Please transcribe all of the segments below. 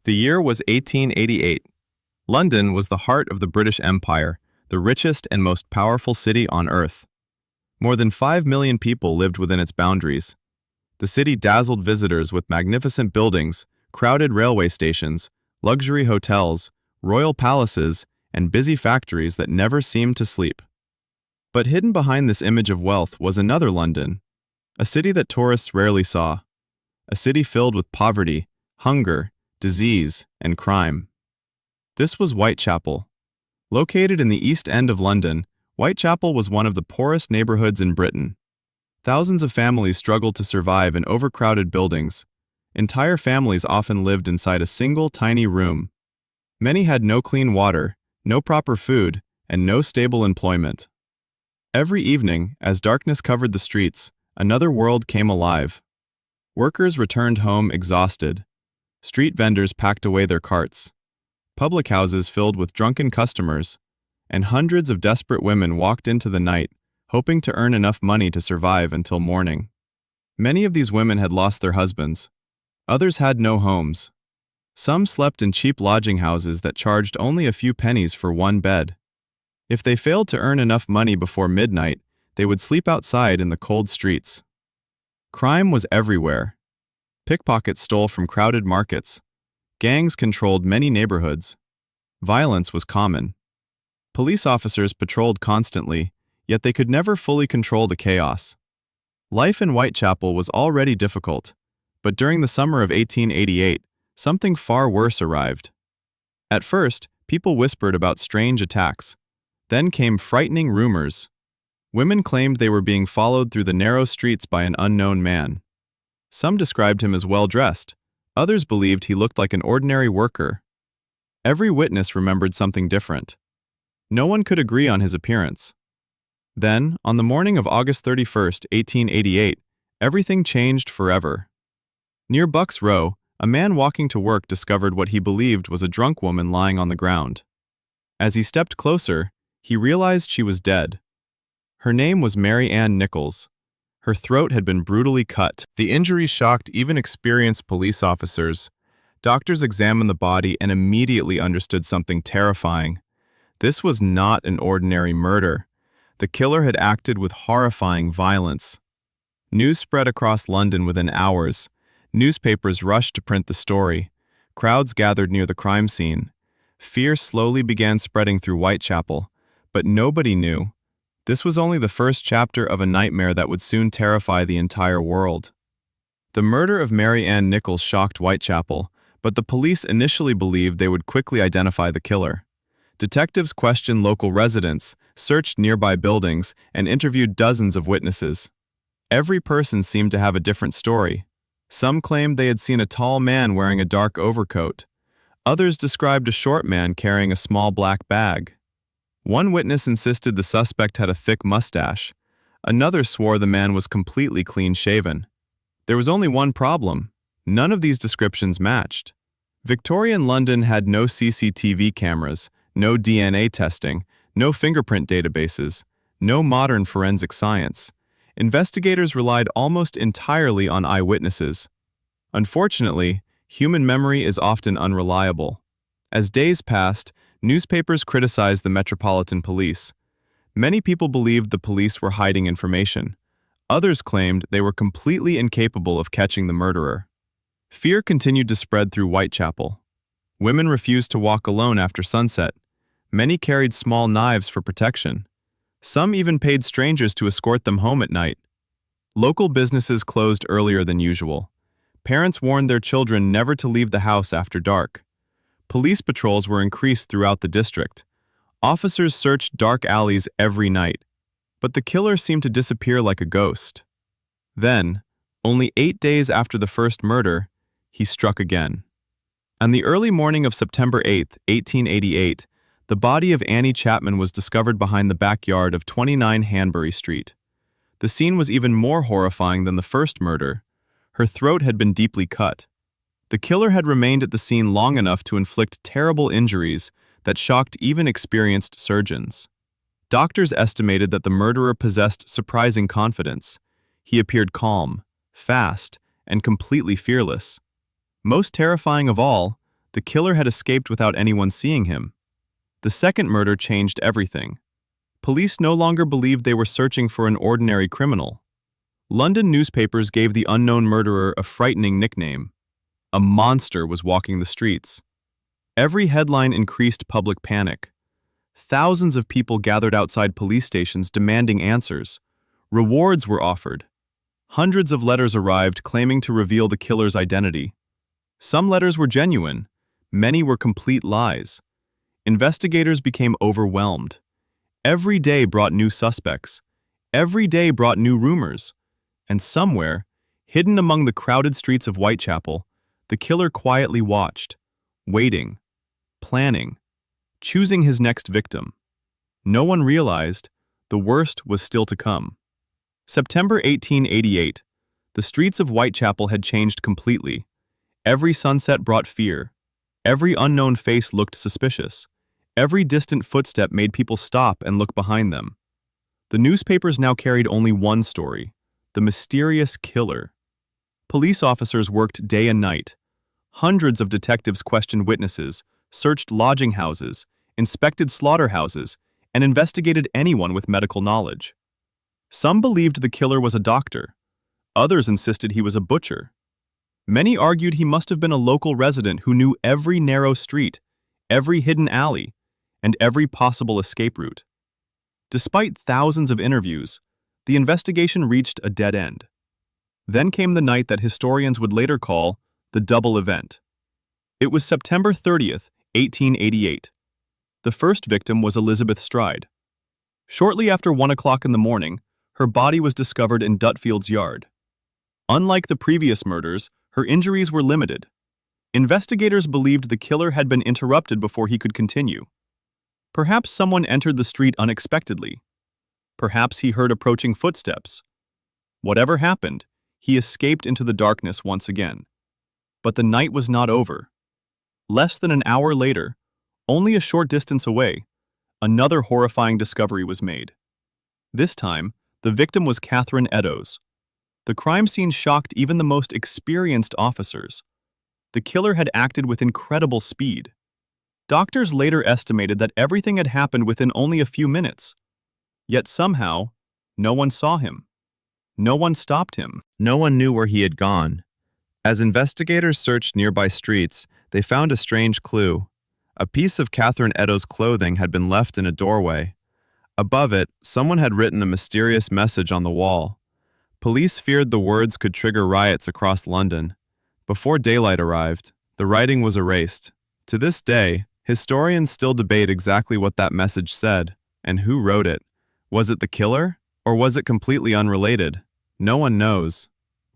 The year was 1888. London was the heart of the British Empire, the richest and most powerful city on earth. More than 5 million people lived within its boundaries. The city dazzled visitors with magnificent buildings, crowded railway stations, luxury hotels, royal palaces, and busy factories that never seemed to sleep. But hidden behind this image of wealth was another London, a city that tourists rarely saw, a city filled with poverty, hunger, disease, and crime. This was Whitechapel. Located in the East End of London, Whitechapel was one of the poorest neighborhoods in Britain. Thousands of families struggled to survive in overcrowded buildings. Entire families often lived inside a single tiny room. Many had no clean water, no proper food, and no stable employment. Every evening, as darkness covered the streets, another world came alive. Workers returned home exhausted. Street vendors packed away their carts. Public houses filled with drunken customers, and hundreds of desperate women walked into the night, hoping to earn enough money to survive until morning. Many of these women had lost their husbands. Others had no homes. Some slept in cheap lodging houses that charged only a few pennies for one bed. If they failed to earn enough money before midnight, they would sleep outside in the cold streets. Crime was everywhere. Pickpockets stole from crowded markets. Gangs controlled many neighborhoods. Violence was common. Police officers patrolled constantly, yet they could never fully control the chaos. Life in Whitechapel was already difficult, but during the summer of 1888, something far worse arrived. At first, people whispered about strange attacks. Then came frightening rumors. Women claimed they were being followed through the narrow streets by an unknown man. Some described him as well-dressed. Others believed he looked like an ordinary worker. Every witness remembered something different. No one could agree on his appearance. Then, on the morning of August 31st, 1888, everything changed forever. Near Bucks Row, a man walking to work discovered what he believed was a drunk woman lying on the ground. As he stepped closer, he realized she was dead. Her name was Mary Ann Nichols. Her throat had been brutally cut. The injuries shocked even experienced police officers. Doctors examined the body and immediately understood something terrifying. This was not an ordinary murder. The killer had acted with horrifying violence. News spread across London within hours. Newspapers rushed to print the story. Crowds gathered near the crime scene. Fear slowly began spreading through Whitechapel, but nobody knew. This was only the first chapter of a nightmare that would soon terrify the entire world. The murder of Mary Ann Nichols shocked Whitechapel, but the police initially believed they would quickly identify the killer. Detectives questioned local residents, searched nearby buildings, and interviewed dozens of witnesses. Every person seemed to have a different story. Some claimed they had seen a tall man wearing a dark overcoat. Others described a short man carrying a small black bag. One witness insisted the suspect had a thick mustache. Another swore the man was completely clean-shaven. There was only one problem. None of these descriptions matched. Victorian London had no CCTV cameras, no DNA testing, no fingerprint databases, no modern forensic science. Investigators relied almost entirely on eyewitnesses. Unfortunately, human memory is often unreliable. As days passed, newspapers criticized the Metropolitan Police. Many people believed the police were hiding information. Others claimed they were completely incapable of catching the murderer. Fear continued to spread through Whitechapel. Women refused to walk alone after sunset. Many carried small knives for protection. Some even paid strangers to escort them home at night. Local businesses closed earlier than usual. Parents warned their children never to leave the house after dark. Police patrols were increased throughout the district. Officers searched dark alleys every night, but the killer seemed to disappear like a ghost. Then, only 8 days after the first murder, he struck again. On the early morning of September 8, 1888, the body of Annie Chapman was discovered behind the backyard of 29 Hanbury Street. The scene was even more horrifying than the first murder. Her throat had been deeply cut. The killer had remained at the scene long enough to inflict terrible injuries that shocked even experienced surgeons. Doctors estimated that the murderer possessed surprising confidence. He appeared calm, fast, and completely fearless. Most terrifying of all, The killer had escaped without anyone seeing him. The second murder changed everything. Police no longer believed they were searching for an ordinary criminal. London newspapers gave the unknown murderer a frightening nickname. A monster was walking the streets. Every headline increased public panic. Thousands of people gathered outside police stations demanding answers. Rewards were offered. Hundreds of letters arrived claiming to reveal the killer's identity. Some letters were genuine. Many were complete lies. Investigators became overwhelmed. Every day brought new suspects. Every day brought new rumors. And somewhere, hidden among the crowded streets of Whitechapel, the killer quietly watched, waiting, planning, choosing his next victim. No one realized the worst was still to come. September 1888. The streets of Whitechapel had changed completely. Every sunset brought fear. Every unknown face looked suspicious. Every distant footstep made people stop and look behind them. The newspapers now carried only one story: the mysterious killer. Police officers worked day and night. Hundreds of detectives questioned witnesses, searched lodging houses, inspected slaughterhouses, and investigated anyone with medical knowledge. Some believed the killer was a doctor. Others insisted he was a butcher. Many argued he must have been a local resident who knew every narrow street, every hidden alley, and every possible escape route. Despite thousands of interviews, the investigation reached a dead end. Then came the night that historians would later call the double event. It was September 30th, 1888. The first victim was Elizabeth Stride. Shortly after 1 o'clock in the morning, her body was discovered in Dutfield's yard. Unlike the previous murders, her injuries were limited. Investigators believed the killer had been interrupted before he could continue. Perhaps someone entered the street unexpectedly. Perhaps he heard approaching footsteps. Whatever happened, he escaped into the darkness once again. But the night was not over. Less than an hour later, only a short distance away, another horrifying discovery was made. This time, the victim was Catherine Eddowes. The crime scene shocked even the most experienced officers. The killer had acted with incredible speed. Doctors later estimated that everything had happened within only a few minutes. Yet somehow, no one saw him. No one stopped him. No one knew where he had gone. As investigators searched nearby streets, they found a strange clue. A piece of Catherine Eddowes' clothing had been left in a doorway. Above it, someone had written a mysterious message on the wall. Police feared the words could trigger riots across London. Before daylight arrived, the writing was erased. To this day, historians still debate exactly what that message said and who wrote it. Was it the killer, or was it completely unrelated? No one knows.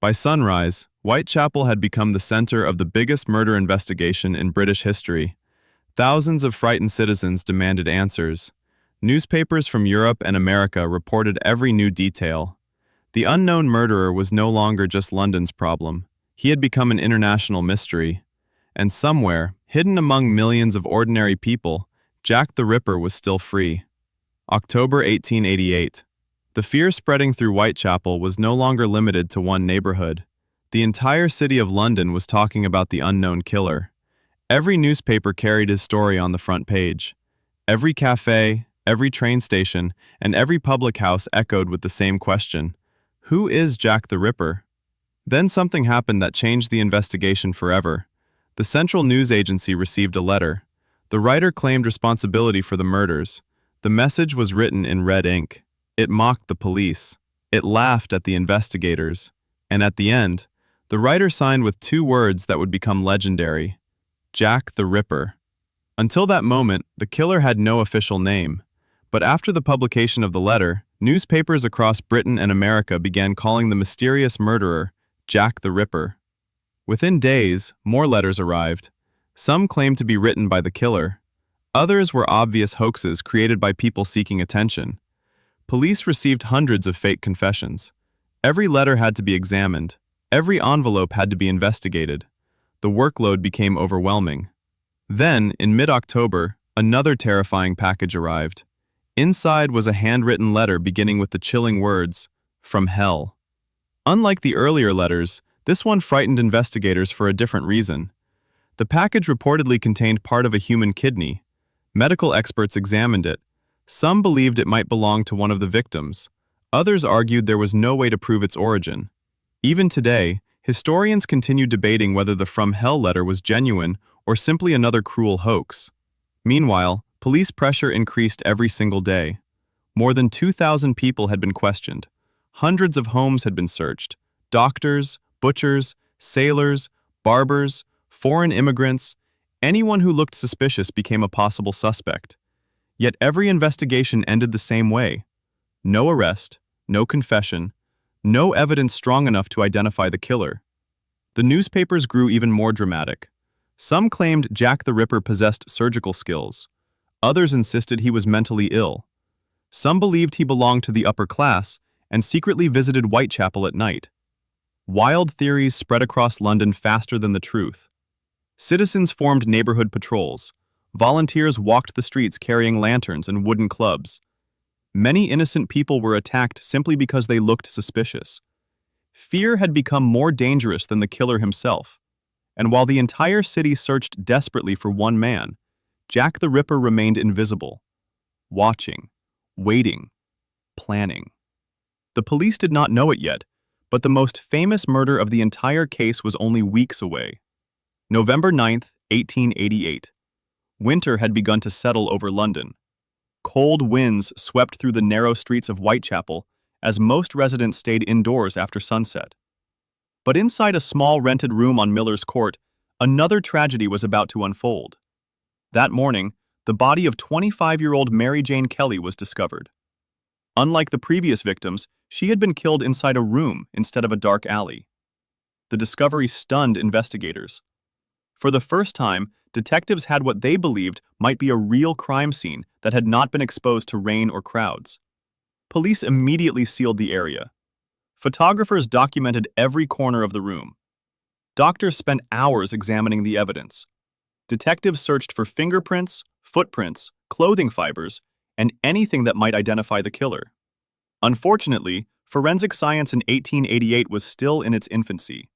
By sunrise, Whitechapel had become the center of the biggest murder investigation in British history. Thousands of frightened citizens demanded answers. Newspapers from Europe and America reported every new detail. The unknown murderer was no longer just London's problem. He had become an international mystery. And somewhere, hidden among millions of ordinary people, Jack the Ripper was still free. October 1888. The fear spreading through Whitechapel was no longer limited to one neighborhood. The entire city of London was talking about the unknown killer. Every newspaper carried his story on the front page. Every cafe, every train station, and every public house echoed with the same question: who is Jack the Ripper? Then something happened that changed the investigation forever. The Central News Agency received a letter. The writer claimed responsibility for the murders. The message was written in red ink. It mocked the police. It laughed at the investigators. And at the end, the writer signed with two words that would become legendary: Jack the Ripper. Until that moment, the killer had no official name. But after the publication of the letter, newspapers across Britain and America began calling the mysterious murderer Jack the Ripper. Within days, more letters arrived. Some claimed to be written by the killer. Others were obvious hoaxes created by people seeking attention. Police received hundreds of fake confessions. Every letter had to be examined. Every envelope had to be investigated. The workload became overwhelming. Then, in mid-October, another terrifying package arrived. Inside was a handwritten letter beginning with the chilling words, "From Hell." Unlike the earlier letters, this one frightened investigators for a different reason. The package reportedly contained part of a human kidney. Medical experts examined it. Some believed it might belong to one of the victims. Others argued there was no way to prove its origin. Even today, historians continue debating whether the From Hell letter was genuine or simply another cruel hoax. Meanwhile, police pressure increased every single day. More than 2,000 people had been questioned. Hundreds of homes had been searched. Doctors, butchers, sailors, barbers, foreign immigrants, anyone who looked suspicious became a possible suspect. Yet every investigation ended the same way. No arrest, no confession, no evidence strong enough to identify the killer. The newspapers grew even more dramatic. Some claimed Jack the Ripper possessed surgical skills. Others insisted he was mentally ill. Some believed he belonged to the upper class and secretly visited Whitechapel at night. Wild theories spread across London faster than the truth. Citizens formed neighborhood patrols. Volunteers walked the streets carrying lanterns and wooden clubs. Many innocent people were attacked simply because they looked suspicious. Fear had become more dangerous than the killer himself. And while the entire city searched desperately for one man, Jack the Ripper remained invisible, watching, waiting, planning. The police did not know it yet, but the most famous murder of the entire case was only weeks away. November 9th, 1888. Winter had begun to settle over London. Cold winds swept through the narrow streets of Whitechapel as most residents stayed indoors after sunset. But inside a small rented room on Miller's Court, another tragedy was about to unfold. That morning, the body of 25-year-old Mary Jane Kelly was discovered. Unlike the previous victims, she had been killed inside a room instead of a dark alley. The discovery stunned investigators. For the first time, detectives had what they believed might be a real crime scene that had not been exposed to rain or crowds. Police immediately sealed the area. Photographers documented every corner of the room. Doctors spent hours examining the evidence. Detectives searched for fingerprints, footprints, clothing fibers, and anything that might identify the killer. Unfortunately, forensic science in 1888 was still in its infancy.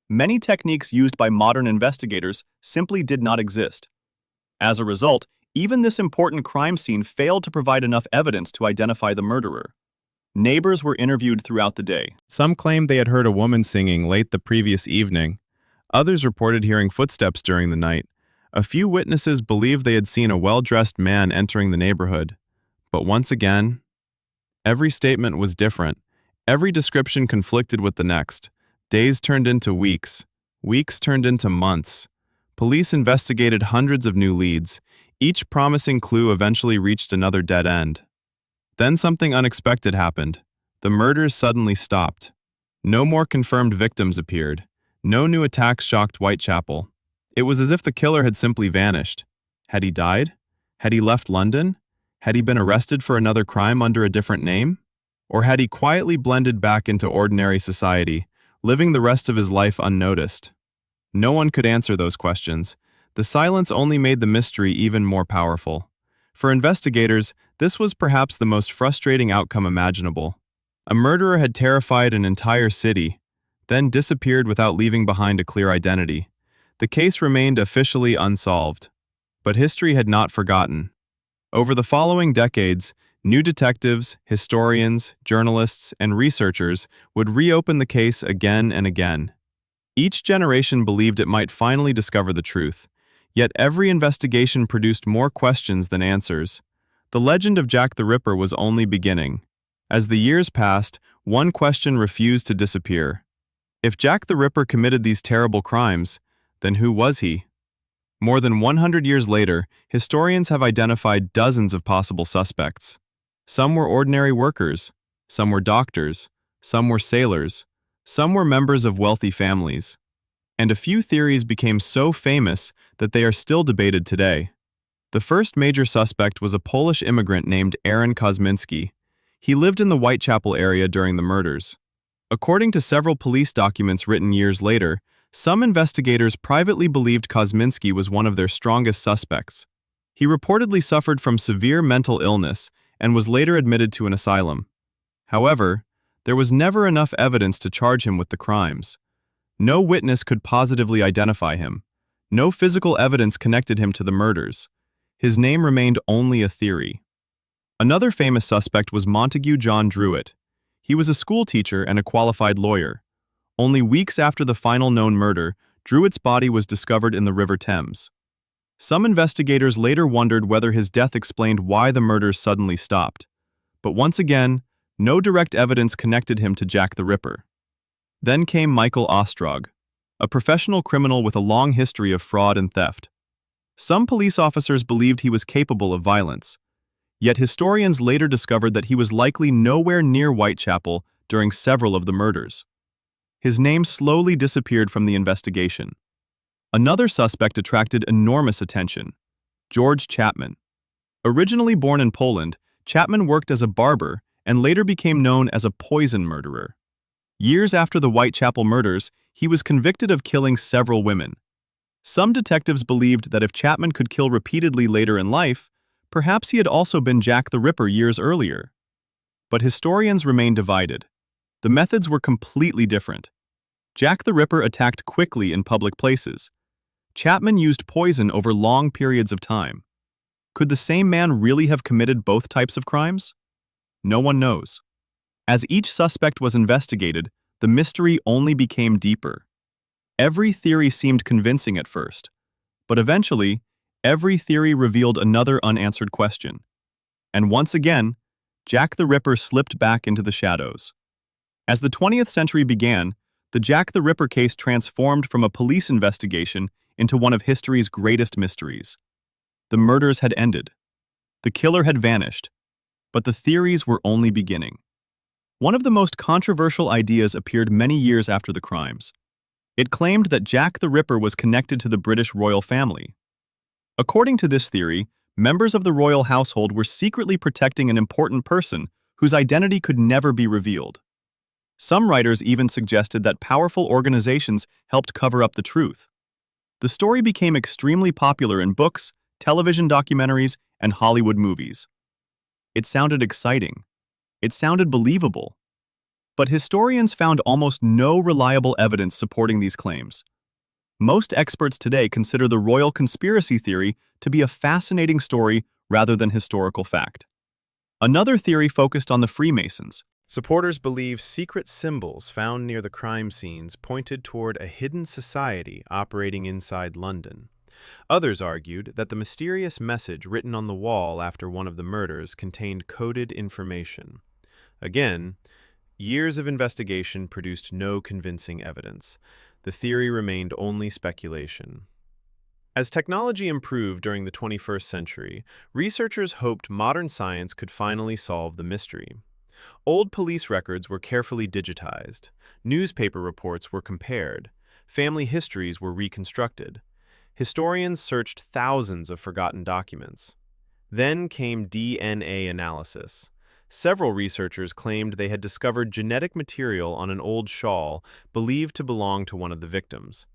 Many techniques used by modern investigators simply did not exist. As a result, even this important crime scene failed to provide enough evidence to identify the murderer. Neighbors were interviewed throughout the day. Some claimed they had heard a woman singing late the previous evening. Others reported hearing footsteps during the night. A few witnesses believed they had seen a well-dressed man entering the neighborhood. But once again, every statement was different. Every description conflicted with the next. Days turned into weeks. Weeks turned into months. Police investigated hundreds of new leads. Each promising clue eventually reached another dead end. Then something unexpected happened. The murders suddenly stopped. No more confirmed victims appeared. No new attacks shocked Whitechapel. It was as if the killer had simply vanished. Had he died? Had he left London? Had he been arrested for another crime under a different name? Or had he quietly blended back into ordinary society, living the rest of his life unnoticed? No one could answer those questions. The silence only made the mystery even more powerful. For investigators, this was perhaps the most frustrating outcome imaginable. A murderer had terrified an entire city, then disappeared without leaving behind a clear identity. The case remained officially unsolved. But history had not forgotten. Over the following decades, new detectives, historians, journalists, and researchers would reopen the case again and again. Each generation believed it might finally discover the truth, yet every investigation produced more questions than answers. The legend of Jack the Ripper was only beginning. As the years passed, one question refused to disappear. If Jack the Ripper committed these terrible crimes, then who was he? More than 100 years later, historians have identified dozens of possible suspects. Some were ordinary workers, some were doctors, some were sailors, some were members of wealthy families. And a few theories became so famous that they are still debated today. The first major suspect was a Polish immigrant named Aaron Kosminski. He lived in the Whitechapel area during the murders. According to several police documents written years later, some investigators privately believed Kosminski was one of their strongest suspects. He reportedly suffered from severe mental illness and was later admitted to an asylum. However, there was never enough evidence to charge him with the crimes. No witness could positively identify him. No physical evidence connected him to the murders. His name remained only a theory. Another famous suspect was Montague John Druitt. He was a school teacher and a qualified lawyer. Only weeks after the final known murder, Druitt's body was discovered in the River Thames. Some investigators later wondered whether his death explained why the murders suddenly stopped. But once again, no direct evidence connected him to Jack the Ripper. Then came Michael Ostrog, a professional criminal with a long history of fraud and theft. Some police officers believed he was capable of violence, yet historians later discovered that he was likely nowhere near Whitechapel during several of the murders. His name slowly disappeared from the investigation. Another suspect attracted enormous attention: George Chapman. Originally born in Poland, Chapman worked as a barber and later became known as a poison murderer. Years after the Whitechapel murders, he was convicted of killing several women. Some detectives believed that if Chapman could kill repeatedly later in life, perhaps he had also been Jack the Ripper years earlier. But historians remain divided. The methods were completely different. Jack the Ripper attacked quickly in public places. Chapman used poison over long periods of time. Could the same man really have committed both types of crimes? No one knows. As each suspect was investigated, the mystery only became deeper. Every theory seemed convincing at first, but eventually, every theory revealed another unanswered question. And once again, Jack the Ripper slipped back into the shadows. As the 20th century began, the Jack the Ripper case transformed from a police investigation into one of history's greatest mysteries. The murders had ended. The killer had vanished, but the theories were only beginning. One of the most controversial ideas appeared many years after the crimes. It claimed that Jack the Ripper was connected to the British royal family. According to this theory, members of the royal household were secretly protecting an important person whose identity could never be revealed. Some writers even suggested that powerful organizations helped cover up the truth. The story became extremely popular in books, television documentaries, and Hollywood movies. It sounded exciting. It sounded believable. But historians found almost no reliable evidence supporting these claims. Most experts today consider the royal conspiracy theory to be a fascinating story rather than historical fact. Another theory focused on the Freemasons. Supporters believe secret symbols found near the crime scenes pointed toward a hidden society operating inside London. Others argued that the mysterious message written on the wall after one of the murders contained coded information. Again, years of investigation produced no convincing evidence. The theory remained only speculation. As technology improved during the 21st century, researchers hoped modern science could finally solve the mystery. Old police records were carefully digitized, newspaper reports were compared, family histories were reconstructed. Historians searched thousands of forgotten documents. Then came DNA analysis. Several researchers claimed they had discovered genetic material on an old shawl believed to belong to one of the victims.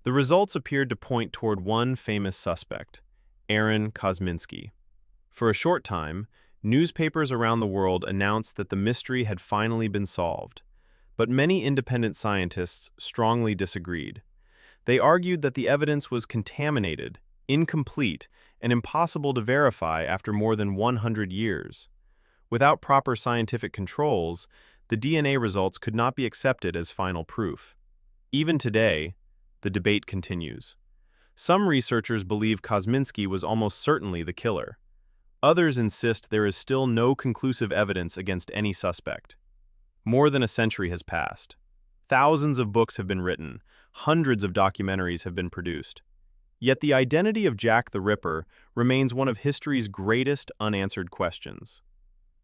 The results appeared to point toward one famous suspect, Aaron Kosminski. For a short time, newspapers around the world announced that the mystery had finally been solved, but many independent scientists strongly disagreed. They argued that the evidence was contaminated, incomplete, and impossible to verify after more than 100 years. Without proper scientific controls, the DNA results could not be accepted as final proof. Even today, the debate continues. Some researchers believe Kosminski was almost certainly the killer. Others insist there is still no conclusive evidence against any suspect. More than a century has passed. Thousands of books have been written, hundreds of documentaries have been produced. Yet the identity of Jack the Ripper remains one of history's greatest unanswered questions.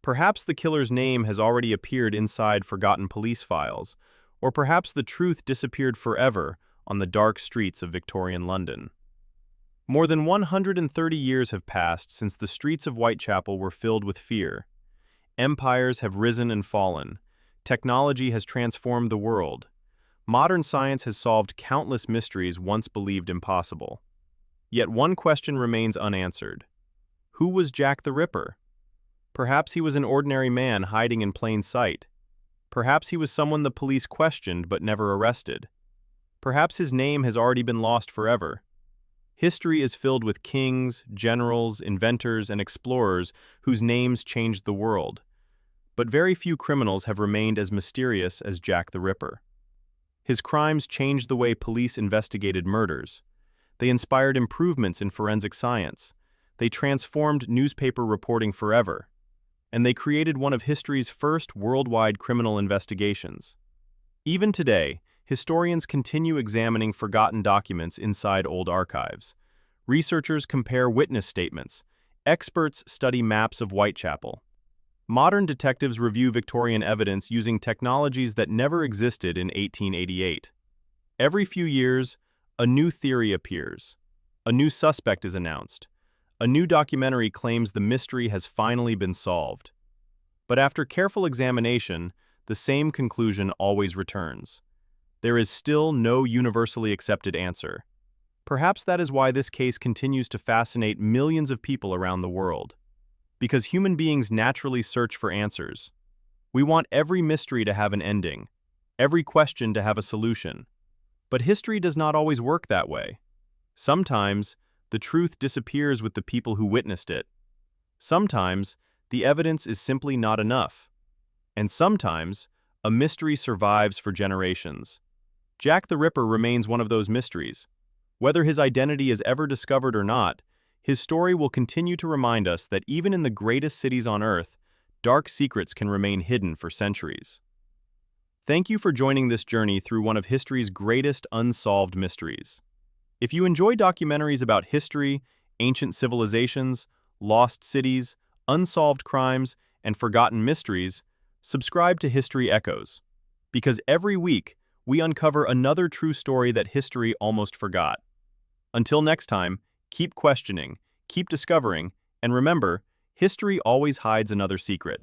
Perhaps the killer's name has already appeared inside forgotten police files, or perhaps the truth disappeared forever on the dark streets of Victorian London. More than 130 years have passed since the streets of Whitechapel were filled with fear. Empires have risen and fallen. Technology has transformed the world. Modern science has solved countless mysteries once believed impossible. Yet one question remains unanswered. Who was Jack the Ripper? Perhaps he was an ordinary man hiding in plain sight. Perhaps he was someone the police questioned but never arrested. Perhaps his name has already been lost forever. History is filled with kings, generals, inventors, and explorers whose names changed the world. But very few criminals have remained as mysterious as Jack the Ripper. His crimes changed the way police investigated murders. They inspired improvements in forensic science. They transformed newspaper reporting forever. And they created one of history's first worldwide criminal investigations. Even today, historians continue examining forgotten documents inside old archives. Researchers compare witness statements. Experts study maps of Whitechapel. Modern detectives review Victorian evidence using technologies that never existed in 1888. Every few years, a new theory appears. A new suspect is announced. A new documentary claims the mystery has finally been solved. But after careful examination, the same conclusion always returns. There is still no universally accepted answer. Perhaps that is why this case continues to fascinate millions of people around the world. Because human beings naturally search for answers. We want every mystery to have an ending, every question to have a solution. But history does not always work that way. Sometimes, the truth disappears with the people who witnessed it. Sometimes, the evidence is simply not enough. And sometimes, a mystery survives for generations. Jack the Ripper remains one of those mysteries. Whether his identity is ever discovered or not, his story will continue to remind us that even in the greatest cities on Earth, dark secrets can remain hidden for centuries. Thank you for joining this journey through one of history's greatest unsolved mysteries. If you enjoy documentaries about history, ancient civilizations, lost cities, unsolved crimes, and forgotten mysteries, subscribe to History Echoes. Because every week, we uncover another true story that history almost forgot. Until next time, keep questioning, keep discovering, and remember, history always hides another secret.